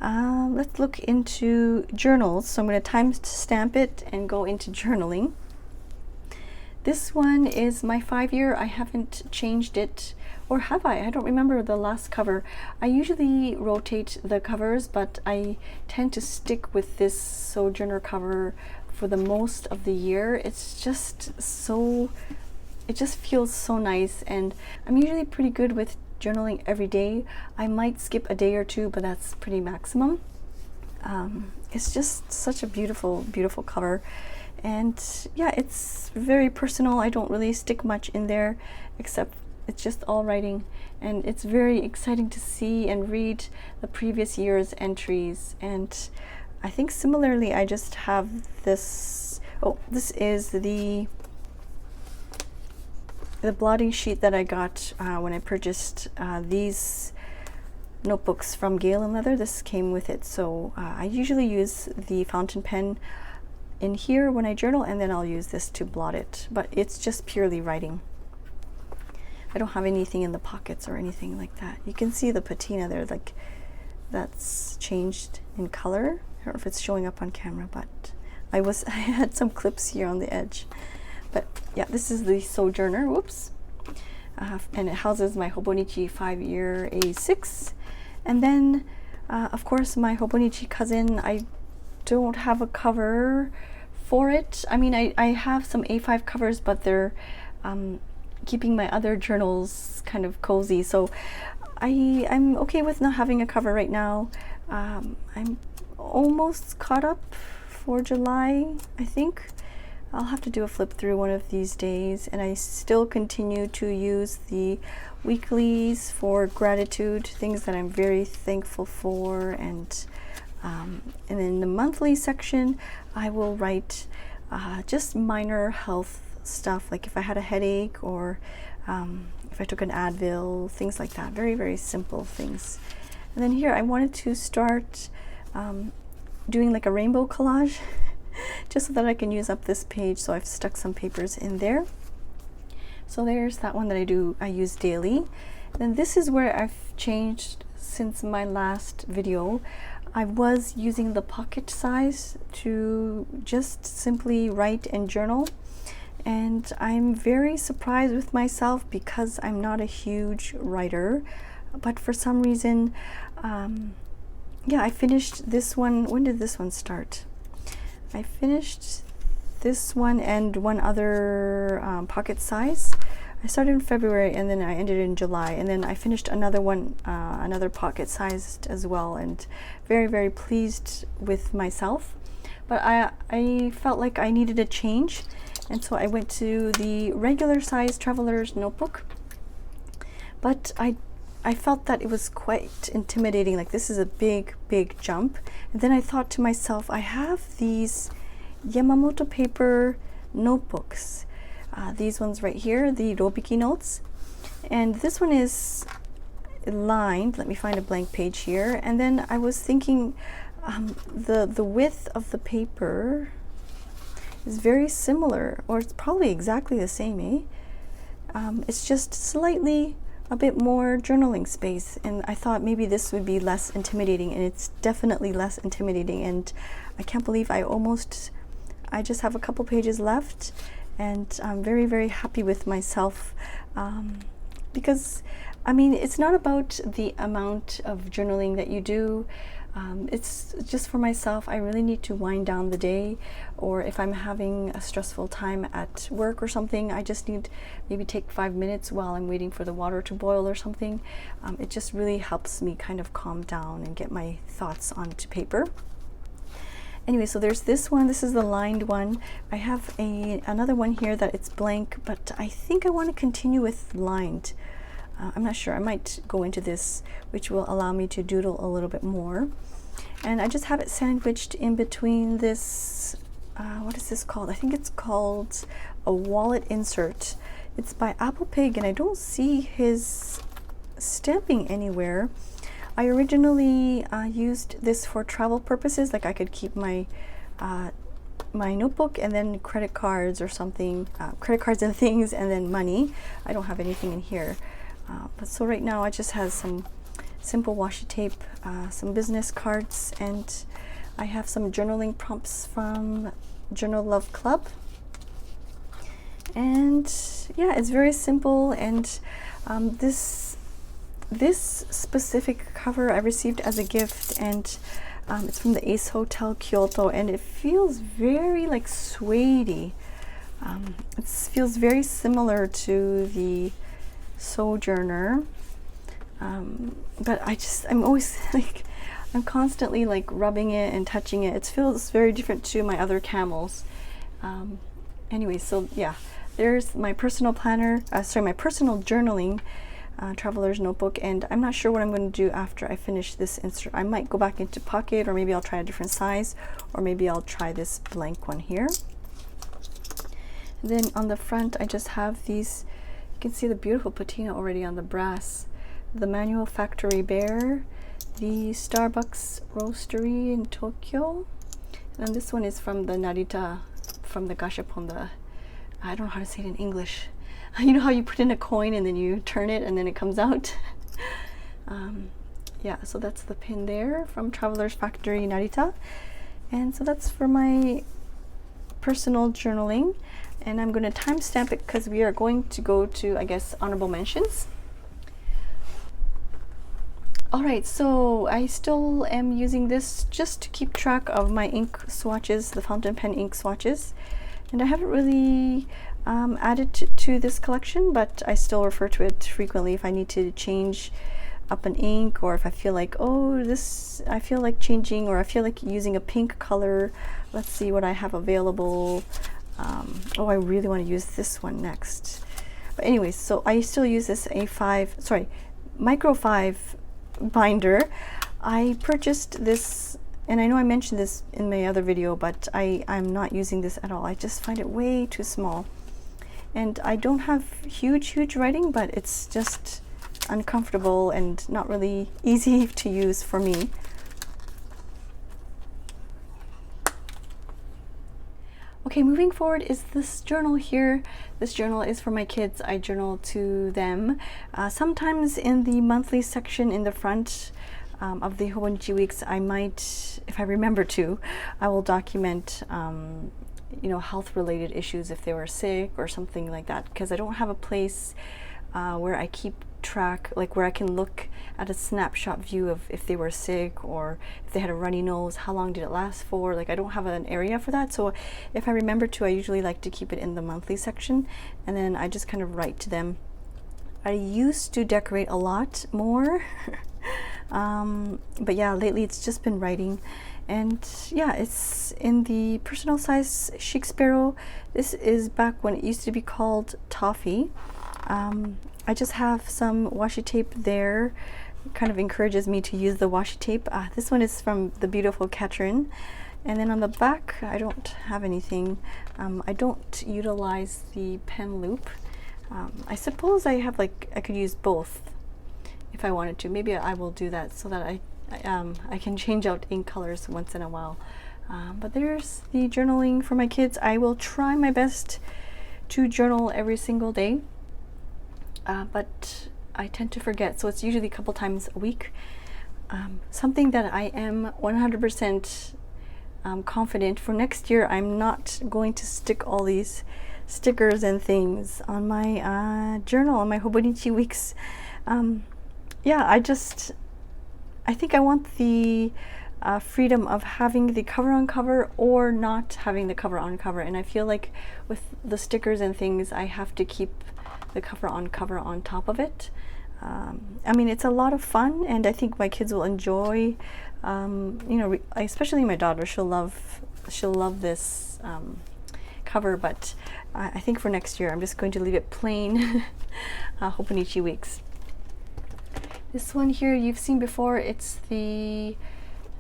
Let's look into journals. So I'm going to time stamp it and go into journaling. This one is my 5-year. I haven't changed it, or have I? I don't remember the last cover. I usually rotate the covers, but I tend to stick with this Sojourner cover for the most of the year. It's just so, it just feels so nice, and I'm usually pretty good with journaling every day. I might skip a day or two, but that's pretty maximum. It's just such a beautiful, beautiful cover. And yeah, it's very personal. I don't really stick much in there, except it's just all writing. And it's very exciting to see and read the previous year's entries. And I think similarly, I just have this, oh, this is the blotting sheet that I got when I purchased these notebooks from Galen Leather. This came with it. So I usually use the fountain pen in here when I journal, and then I'll use this to blot it, but it's just purely writing. I don't have anything in the pockets or anything like that. You can see the patina there, like that's changed in color. I don't know if it's showing up on camera, but I had some clips here on the edge. But yeah, this is the Sojourner, whoops. And it houses my Hobonichi 5-year A6. And then, of course, my Hobonichi cousin, I don't have a cover for it. I mean, I have some A5 covers, but they're keeping my other journals kind of cozy. So I'm okay with not having a cover right now. I'm almost caught up for July, I think. I'll have to do a flip through one of these days, and I still continue to use the weeklies for gratitude, things that I'm very thankful for, and in the monthly section, I will write just minor health stuff, like if I had a headache or if I took an Advil, things like that. Very, very simple things. And then here, I wanted to start doing like a rainbow collage just so that I can use up this page. So I've stuck some papers in there. So there's that one that I use daily. Then this is where I've changed since my last video. I was using the pocket size to just simply write and journal, and I'm very surprised with myself because I'm not a huge writer, but for some reason, yeah, I finished this one. When did this one start? I finished this one and one other pocket size. I started in February and then I ended in July, and then I finished another one, another pocket sized as well, and very, very pleased with myself. But I felt like I needed a change, and so I went to the regular size traveler's notebook. But I felt that it was quite intimidating, like this is a big, big jump. And then I thought to myself, I have these Yamamoto paper notebooks. These ones right here, the Robiki-notes. And this one is lined. Let me find a blank page here. And then I was thinking the width of the paper is very similar, or it's probably exactly the same, eh? It's just slightly a bit more journaling space, and I thought maybe this would be less intimidating, and it's definitely less intimidating. And I can't believe I just have a couple pages left, and I'm very, very happy with myself, because I mean, it's not about the amount of journaling that you do. It's just for myself. I really need to wind down the day, or if I'm having a stressful time at work or something, I just need maybe take 5 minutes while I'm waiting for the water to boil or something. It just really helps me kind of calm down and get my thoughts onto paper. Anyway, so there's this one. This is the lined one. I have another one here that it's blank, but I think I want to continue with lined. I'm not sure. I might go into this, which will allow me to doodle a little bit more. And I just have it sandwiched in between this, what is this called? I think it's called a wallet insert. It's by Apple Pig, and I don't see his stamping anywhere. I originally used this for travel purposes, like I could keep my my notebook and then credit cards or something, credit cards and things, and then money. I don't have anything in here. But so right now it just has some simple washi tape, some business cards, and I have some journaling prompts from Journal Love Club. And yeah, it's very simple, and this specific cover I received as a gift, and it's from the Ace Hotel Kyoto, and it feels very like suede-y. It feels very similar to the Sojourner, but I'm always like, I'm constantly like rubbing it and touching it. It feels very different to my other camels. Anyway, so yeah, there's my personal planner, my personal journaling traveler's notebook, and I'm not sure what I'm going to do after I finish this insert. I might go back into pocket, or maybe I'll try a different size, or maybe I'll try this blank one here. And then on the front, I just have these, you can see the beautiful patina already on the brass, the Manual Factory Bear, the Starbucks Roastery in Tokyo, and then this one is from the Narita, from the Gashapon, I don't know how to say it in English. You know how you put in a coin and then you turn it and then it comes out? Yeah, so that's the pin there from Traveler's Factory Narita. And so that's for my personal journaling. And I'm going to timestamp it because we are going to go to, I guess, honorable mentions. Alright, so I still am using this just to keep track of my ink swatches, the fountain pen ink swatches. And I haven't really added to this collection, but I still refer to it frequently if I need to change up an ink, or if I feel like, oh, I feel like changing, or I feel like using a pink color. Let's see what I have available. Oh, I really want to use this one next. But anyways, so I still use this Micro 5 binder. I purchased this, and I know I mentioned this in my other video, but I'm not using this at all. I just find it way too small. And I don't have huge writing, but it's just uncomfortable and not really easy to use for me. Okay, moving forward is this journal here. This journal is for my kids. I journal to them. Sometimes in the monthly section in the front of the Hobonichi weeks, I might, if I remember to, I will document you know, health related issues if they were sick or something like that, because I don't have a place where I keep track, like where I can look at a snapshot view of if they were sick, or if they had a runny nose, how long did it last for. Like, I don't have an area for that. So if I remember to, I usually like to keep it in the monthly section, and then I just kind of write to them. I used to decorate a lot more but yeah, lately it's just been writing. And yeah, it's in the personal size Chic Sparrow. This is back when it used to be called Toffee. I just have some washi tape there. It kind of encourages me to use the washi tape. This one is from the beautiful Katrin. And then on the back, I don't have anything. I don't utilize the pen loop. I suppose I have, like, I could use both if I wanted to. Maybe I will do that so that I can change out ink colors once in a while. But there's the journaling for my kids. I will try my best to journal every single day, but I tend to forget, so it's usually a couple times a week. Something that I am 100% confident for next year, I'm not going to stick all these stickers and things on my journal, on my Hobonichi weeks. Yeah, I think I want the freedom of having the cover on cover or not having the cover on cover, and I feel like with the stickers and things, I have to keep the cover on top of it. I mean, it's a lot of fun, and I think my kids will enjoy. You know, especially my daughter, she'll love this cover. But I think for next year, I'm just going to leave it plain Hobonichi weeks. This one here you've seen before. It's the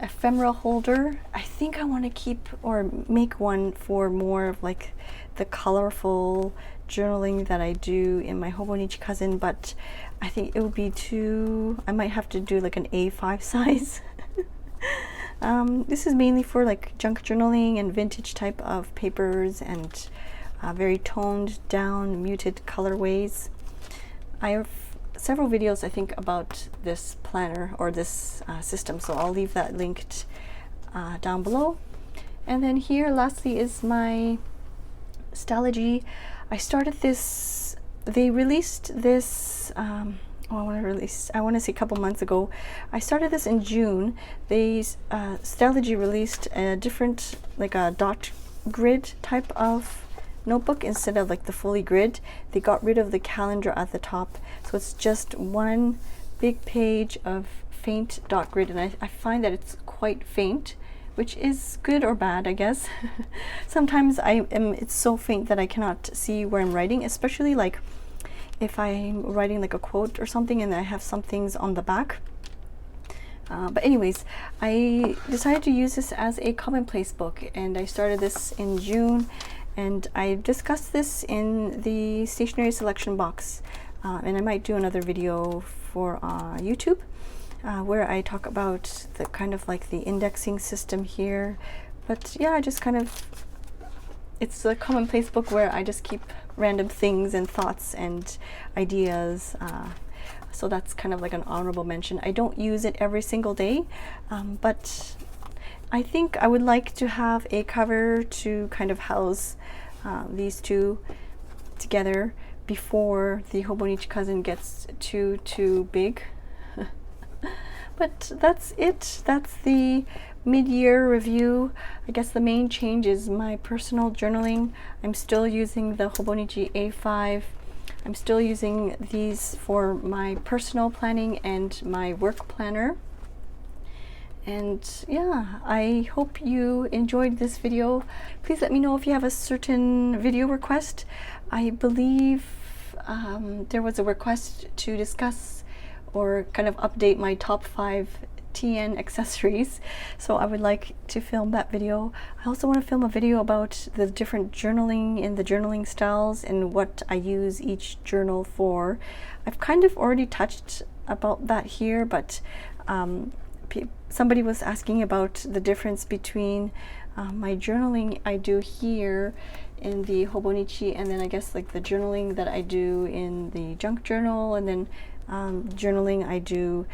ephemera holder. I think I want to keep or make one for more of like the colorful journaling that I do in my Hobonichi cousin, but I think it would be too, I might have to do like an A5 size. This is mainly for like junk journaling and vintage type of papers, and very toned down, muted colorways. I have several videos, I think, about this planner or this system, so I'll leave that linked down below. And then here lastly is my Stalogy. I started this, they released this I want to say a couple months ago. I started this in June. They Stalogy released a different, like a dot grid type of notebook instead of like the fully grid. They got rid of the calendar at the top, so it's just one big page of faint dot grid, and I find that it's quite faint, which is good or bad, I guess. Sometimes it's so faint that I cannot see where I'm writing, especially like if I'm writing like a quote or something and I have some things on the back. But anyways, I decided to use this as a Commonplace book, and I started this in June, and I discussed this in the stationery selection box, and I might do another video for YouTube where I talk about the kind of like the indexing system here. But yeah, I just kind of, it's a Commonplace book where I just keep random things and thoughts and ideas. So that's kind of like an honorable mention. I don't use it every single day, but I think I would like to have a cover to kind of house these two together before the Hobonichi cousin gets too big. But that's it. That's the mid-year review. I guess the main change is my personal journaling. I'm still using the Hobonichi A5. I'm still using these for my personal planning and my work planner. And yeah, I hope you enjoyed this video. Please let me know if you have a certain video request. I believe there was a request to discuss or kind of update my top 5 TN accessories, so I would like to film that video. I also want to film a video about the different journaling and the journaling styles and what I use each journal for. I've kind of already touched about that here, but somebody was asking about the difference between my journaling I do here in the Hobonichi, and then I guess like the journaling that I do in the junk journal, and then journaling I do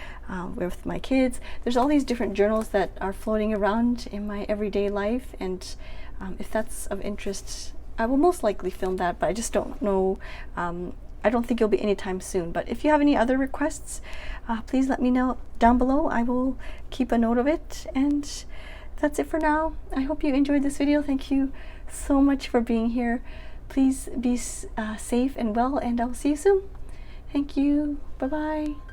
with my kids. There's all these different journals that are floating around in my everyday life, and if that's of interest, I will most likely film that, but I just don't know. I don't think it'll be anytime soon, but if you have any other requests, please let me know down below. I will keep a note of it, and that's it for now. I hope you enjoyed this video. Thank you so much for being here. Please be safe and well, and I'll see you soon. Thank you. Bye-bye.